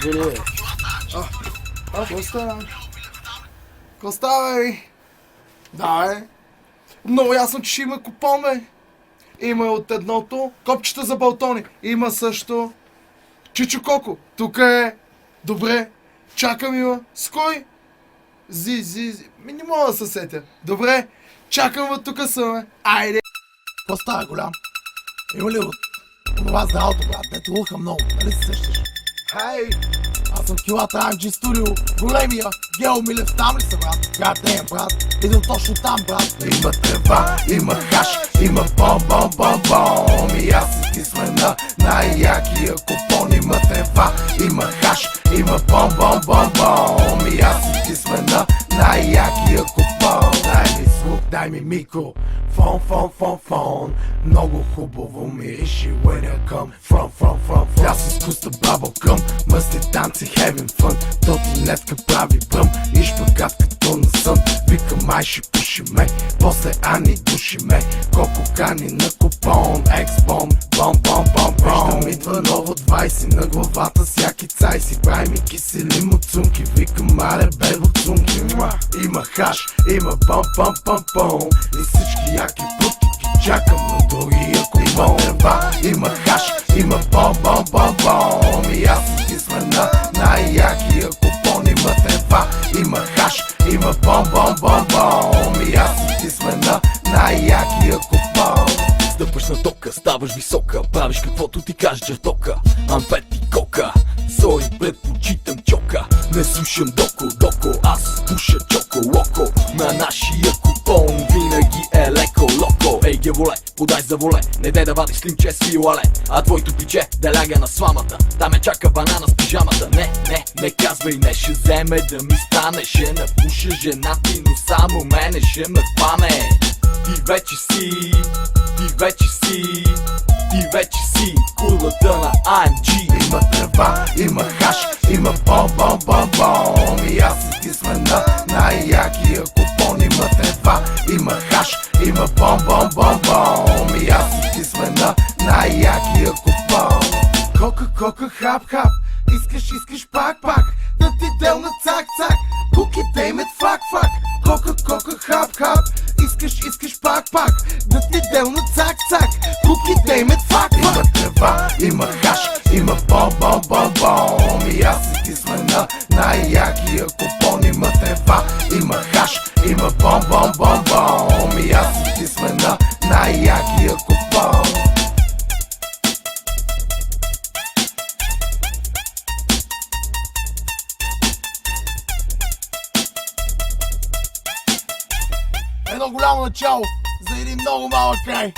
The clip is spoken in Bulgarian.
Вили. Какво става? Какво става, бе? Да, бе. Много ясно, че ще има купон, бе. Има от едното копчета за балтони. Има също Чичо Коко. Тук е. Добре. Чакам има. С кой? Зи. Не мога да се сетя. Добре. Чакам от тук съм, бе. Айде. Какво става, голям? Има ли от това здравото, брат? Дето луха много, нали се сещаш? Хай. Аз съм Килата Анджи Студио, големия Гео Милев, там ли са, брат? Гадеем, брат, идвам точно там, брат. Има трева, има хаш, има бом. И аз и ти сме на най-якия купон. Има трева, има хаш, има бом. И аз и ти сме на най-якия купон. Дай ми звук, дай ми микро. Фон. Много хубаво мириши when I come from. Аз изкуста bubblegum, мъсли танци having fun. Тотилетка прави бръм и шпагат като на сън. Викам ай ще пушиме, после Ани душиме. Коко кани на купон, екс-бом, бом. Виждам идва ново 20 на главата, всяки цай си прави ми кисели муцунки. Викам аре бе буцунки. Има хаш, има бом. И всички яки путки ги чакам на другия купон. Има трева, има хаш, има бом. И аз и ти сме на най-якия купон. Има трева, има хаш, има бом. И аз и ти сме на най-якия купон. Стъпаш на тока, ставаш висока, правиш каквото ти каже чертока. Амфет и кока, сори предпочитам чока. Не слушам доко, аз пуша чоко локо. На нашия купон винаги е леко локо. Ей геволе, подай за воле, не дай да вадиш слимче с филале. А твоето пиче да ляга на сламата, там ме чака банана с пижамата. Не казвай не, ще вземе да ми стане. Ще напуша жена ти, но само мене ще ме фане. Ти вече си кулата на AMG. Има трева, има хаш, има бом. И аз и ти сме на най-якия купон. Има трева, има хаш, има бом. И аз и ти сме на най-якия купон. Кока, хап. Искаш пак. Да ти делна цак. Куките имат фак. Кока, хап. Искаш пак. Да ти делна цак. Куките имат фак. Има трева, има хаш, има бом. И аз и ти сме на най-якия купон. Има трева, има хаш, има бом. И аз и ти сме на най-якия купон. Едно голямо начало за един много малък край.